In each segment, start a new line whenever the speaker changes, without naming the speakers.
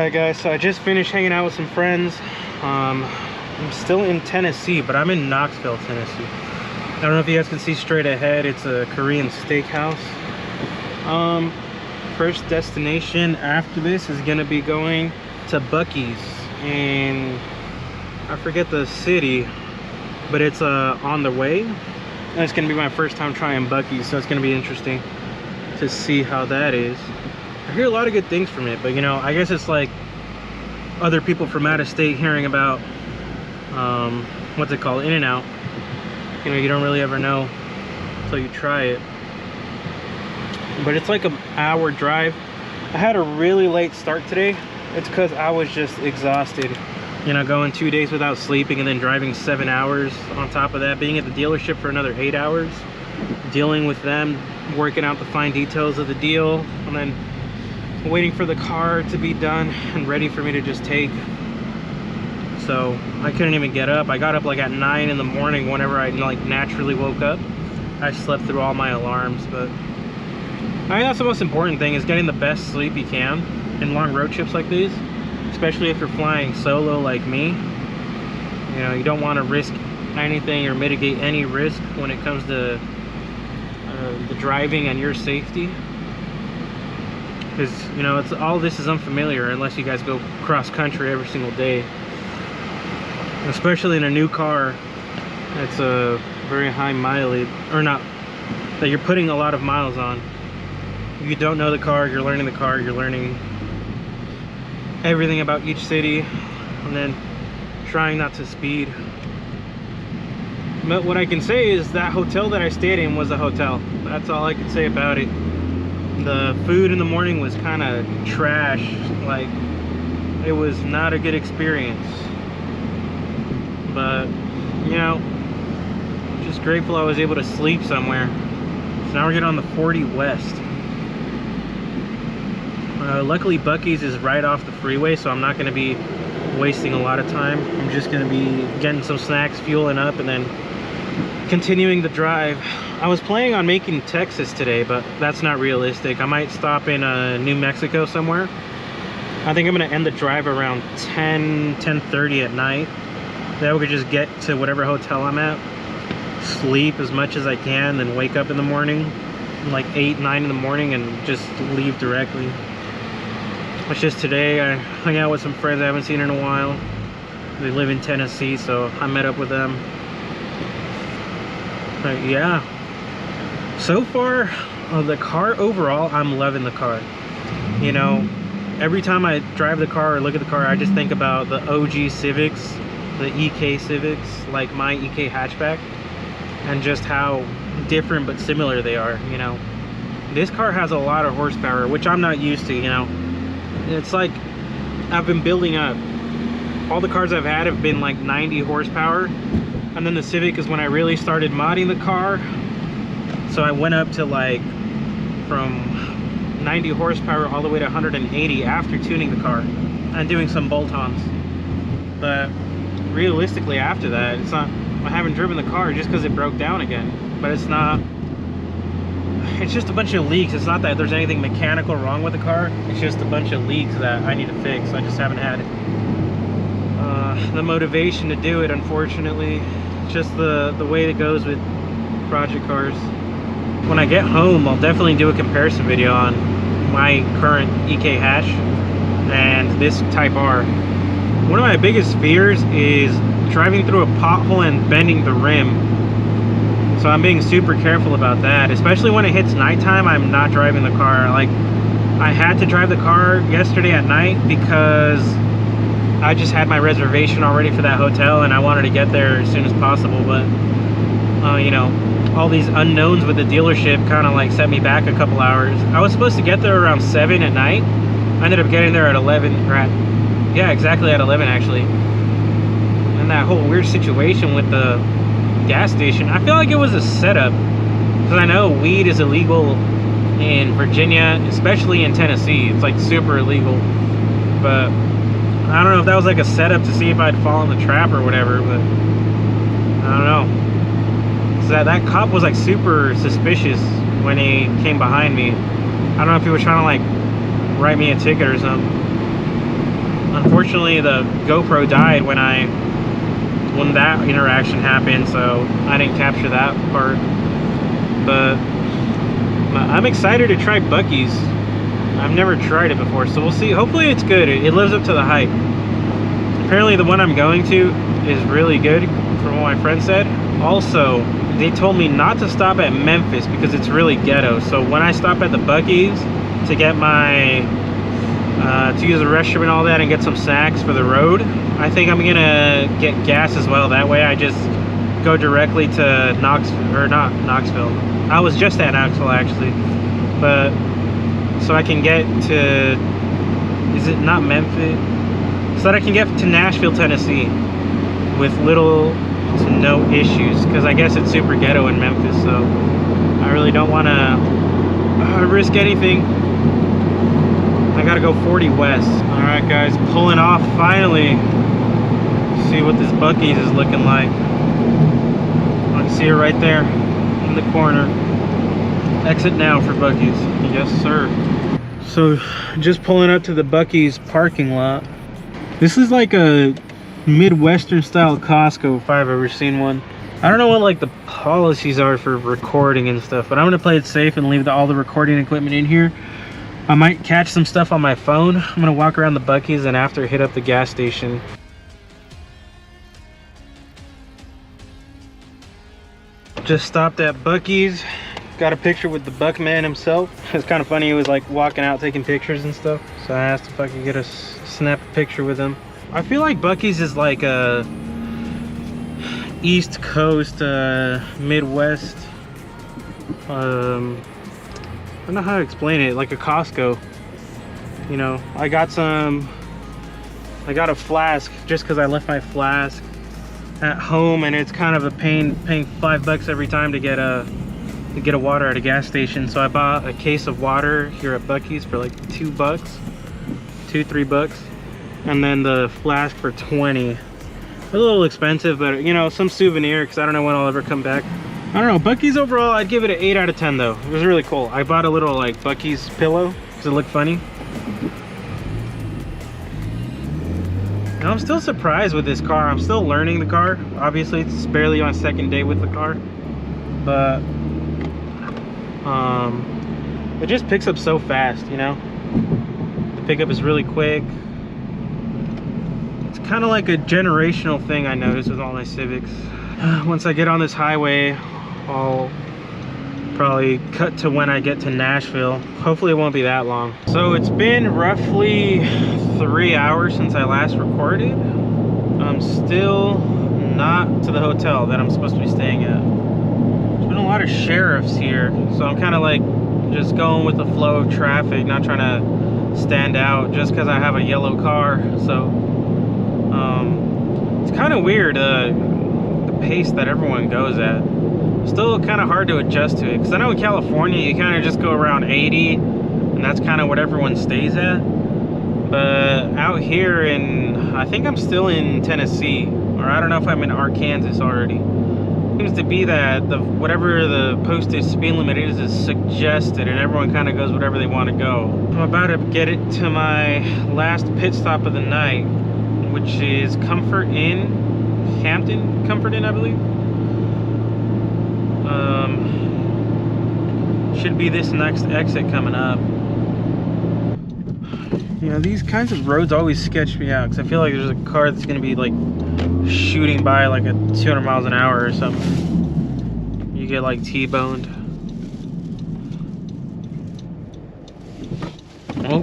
Alright guys, so I just finished hanging out with some friends. I'm still in Tennessee, but I'm in Knoxville, Tennessee. I don't know if you guys can see straight ahead, it's a Korean steakhouse. First destination after this is gonna be going to Buies, and I forget the city, but it's on the way. And it's gonna be my first time trying Buies, so it's gonna be interesting to see how that is. I hear a lot of good things from it, but you know, I guess it's like other people from out of state hearing about what's it called, In-N-Out. You know, you don't really ever know until you try it. But it's like an hour drive. I had a really late start today. It's because I was just exhausted, you know, going 2 days without sleeping and then driving 7 hours on top of that, being at the dealership for another 8 hours, dealing with them, working out the fine details of the deal, and then waiting for the car to be done and ready for me to just take. So I couldn't even get up. I got up like at 9 in the morning whenever I like naturally woke up. I slept through all my alarms, but I think that's the most important thing, is getting the best sleep you can in long road trips like these, especially if you're flying solo like me. You know, you don't want to risk anything or mitigate any risk when it comes to the driving and your safety. Because, you know, it's all this is unfamiliar unless you guys go cross country every single day. Especially in a new car that's a very high mileage, or not, that you're putting a lot of miles on. You don't know the car, you're learning the car, you're learning everything about each city, and then trying not to speed. But what I can say is that hotel that I stayed in was a hotel. That's all I can say about it. The food in the morning was kind of trash. Like, it was not a good experience. But, you know, just grateful I was able to sleep somewhere. So now we're getting on the 40 West. Luckily Buies is right off the freeway, so I'm not going to be wasting a lot of time. I'm just going to be getting some snacks, fueling up, and then continuing the drive. I was planning on making Texas today, but that's not realistic. I might stop in New Mexico somewhere. I think I'm going to end the drive around 10:30 at night. Then we could just get to whatever hotel I'm at, sleep as much as I can, then wake up in the morning, like 8, 9 in the morning, and just leave directly. It's just today I hung out with some friends I haven't seen in a while. They live in Tennessee, so I met up with them. But yeah, so far the car overall, I'm loving the car. You know, every time I drive the car or look at the car, I just think about the OG Civics, the EK Civics, like my EK hatchback, and just how different but similar they are. You know, this car has a lot of horsepower, which I'm not used to. You know, it's like I've been building up. All the cars I've had have been like 90 horsepower, and then the Civic is when I really started modding the car. So I went up to like from 90 horsepower all the way to 180 after tuning the car and doing some bolt-ons. But realistically after that, it's not, I haven't driven the car just because it broke down again. But it's not, it's just a bunch of leaks. It's not that there's anything mechanical wrong with the car, it's just a bunch of leaks that I need to fix. I just haven't had the motivation to do it, unfortunately. It's just the way it goes with project cars. When I get home, I'll definitely do a comparison video on my current EK hatch and this Type R. One of my biggest fears is driving through a pothole and bending the rim. So I'm being super careful about that, especially when it hits nighttime. I'm not driving the car. Like, I had to drive the car yesterday at night because I just had my reservation already for that hotel and I wanted to get there as soon as possible. But you know, all these unknowns with the dealership kind of like set me back a couple hours. I was supposed to get there around 7 at night. I ended up getting there at 11, or at, yeah, exactly at 11 actually. And that whole weird situation with the gas station, I feel like it was a setup, because I know weed is illegal in Virginia, especially in Tennessee. It's like super illegal. But I don't know if that was like a setup to see if I'd fall in the trap or whatever, but I don't know. So that cop was like super suspicious when he came behind me. I don't know if he was trying to like write me a ticket or something. Unfortunately, the GoPro died when that interaction happened, so I didn't capture that part. But I'm excited to try Buc-ee's. I've never tried it before, so we'll see. Hopefully it's good. It lives up to the hype. Apparently the one I'm going to is really good, from what my friend said. Also, they told me not to stop at Memphis because it's really ghetto. So when I stop at the Buc-ee's to get my to use the restroom and all that and get some snacks for the road, I think I'm gonna get gas as well. That way I just go directly to Knoxville. I was just at Knoxville actually, but so I can get to, is it not Memphis? So that I can get to Nashville, Tennessee with little to no issues, because I guess it's super ghetto in Memphis, so I really don't want to risk anything. I gotta go 40 west. All right guys, pulling off finally. See what this Buc-ee's is looking like. I can see it right there in the corner. Exit now for Buc-ee's. Yes sir. So just pulling up to the Buc-ee's parking lot. This is like a Midwestern style Costco if I've ever seen one. I don't know what like the policies are for recording and stuff, but I'm gonna play it safe and leave all the recording equipment in here. I might catch some stuff on my phone. I'm gonna walk around the Buc-ee's and after hit up the gas station. Just stopped at Buc-ee's. Got a picture with the Buckman himself. It's kind of funny, he was like walking out taking pictures and stuff. So I asked if I could get a snap a picture with him. I feel like Buc-ee's is like a East Coast, Midwest, I don't know how to explain it, like a Costco. You know, I got a flask just because I left my flask at home, and it's kind of a pain paying $5 every time to get a water at a gas station. So I bought a case of water here at Buc-ee's for like $3, and then the flask for 20. A little expensive, but you know, some souvenir, because I don't know when I'll ever come back. I don't know, Buc-ee's overall, I'd give it an 8 out of 10 though. It was really cool. I bought a little like Buc-ee's pillow because it looked funny. And I'm still surprised with this car. I'm still learning the car. Obviously, it's barely my second day with the car, but it just picks up so fast, you know? The pickup is really quick. It's kind of like a generational thing I noticed with all my Civics. Once I get on this highway, I'll probably cut to when I get to Nashville. Hopefully it won't be that long. So it's been roughly 3 hours since I last recorded. I'm still not to the hotel that I'm supposed to be staying at. There's been a lot of sheriffs here, so I'm kind of like just going with the flow of traffic, not trying to stand out just because I have a yellow car. So it's kind of weird, the pace that everyone goes at. Still kind of hard to adjust to it, because I know in California you kind of just go around 80 and that's kind of what everyone stays at. But out here I think I'm still in Tennessee, or I don't know if I'm in Arkansas already. Seems to be that whatever the posted speed limit is suggested, and everyone kind of goes whatever they want to go. I'm about to get it to my last pit stop of the night, which is Comfort Inn, Hampton Comfort Inn, I believe. Should be this next exit coming up. You know, these kinds of roads always sketch me out, because I feel like there's a car that's going to be like shooting by like at 200 miles an hour or something. You get like T-boned. Oh.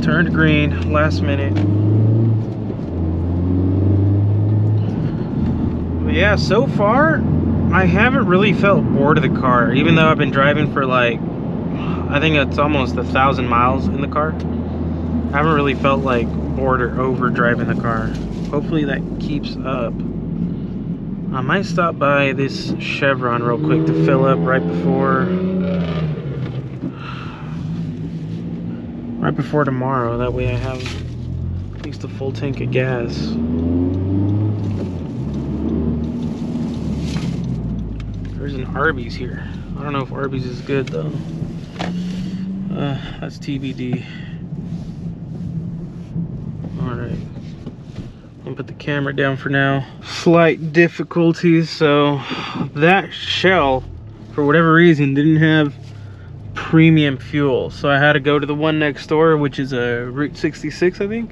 Turned green last minute. But yeah, so far I haven't really felt bored of the car, even though I've been driving for like, I think it's almost 1,000 miles in the car. I haven't really felt like bored or over driving the car. Hopefully that keeps up. I might stop by this Chevron real quick to fill up right before tomorrow. That way I have at least a full tank of gas. There's an Arby's here. I don't know if Arby's is good though. That's TBD. All right. I'll put the camera down for now. Slight difficulties. So that shell, for whatever reason, didn't have premium fuel. So I had to go to the one next door, which is a Route 66, I think,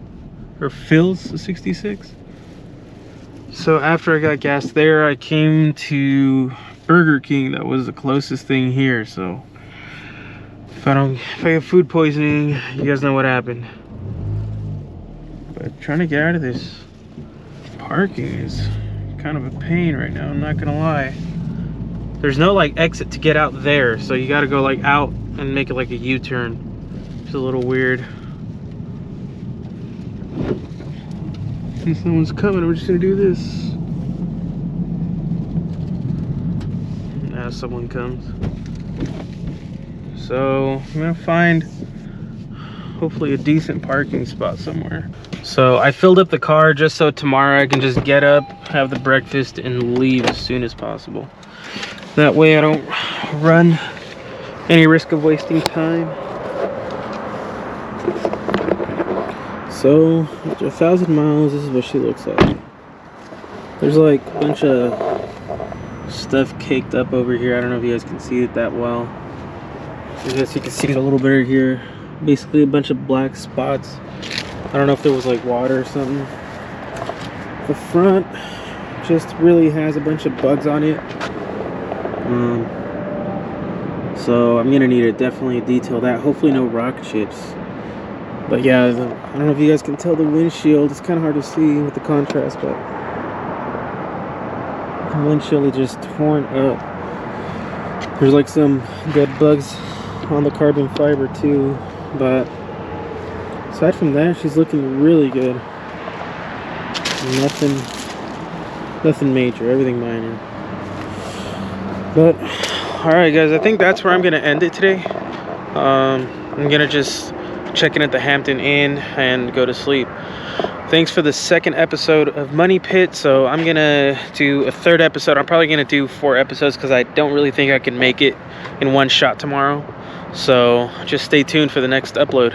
or Phil's 66. So after I got gas there, I came to Burger King. That was the closest thing here. So if I get food poisoning, you guys know what happened. But trying to get out of this parking is kind of a pain right now, I'm not gonna lie. There's no like exit to get out there, so you gotta go like out and make it like a U-turn. It's a little weird. If someone's coming, I'm just gonna do this. Now someone comes. So I'm gonna find hopefully a decent parking spot somewhere. So I filled up the car just so tomorrow I can just get up, have the breakfast, and leave as soon as possible. That way I don't run any risk of wasting time. So after 1,000 miles, this is what she looks like. There's like a bunch of stuff caked up over here. I don't know if you guys can see it that well. I guess you can see it a little better here. Basically a bunch of black spots. I don't know if there was like water or something. The front just really has a bunch of bugs on it. So I'm gonna need to definitely detail that. Hopefully no rock chips. But yeah, I don't know if you guys can tell the windshield. It's kind of hard to see with the contrast, but the windshield is just torn up. There's like some dead bugs on the carbon fiber too, but aside from that, she's looking really good. Nothing major, everything minor. But all right guys, I think that's where I'm gonna end it today. I'm gonna just check in at the Hampton Inn and go to sleep. Thanks for the second episode of Money Pit. So I'm gonna do a third episode. I'm probably gonna do 4 episodes because I don't really think I can make it in one shot tomorrow. So just stay tuned for the next upload.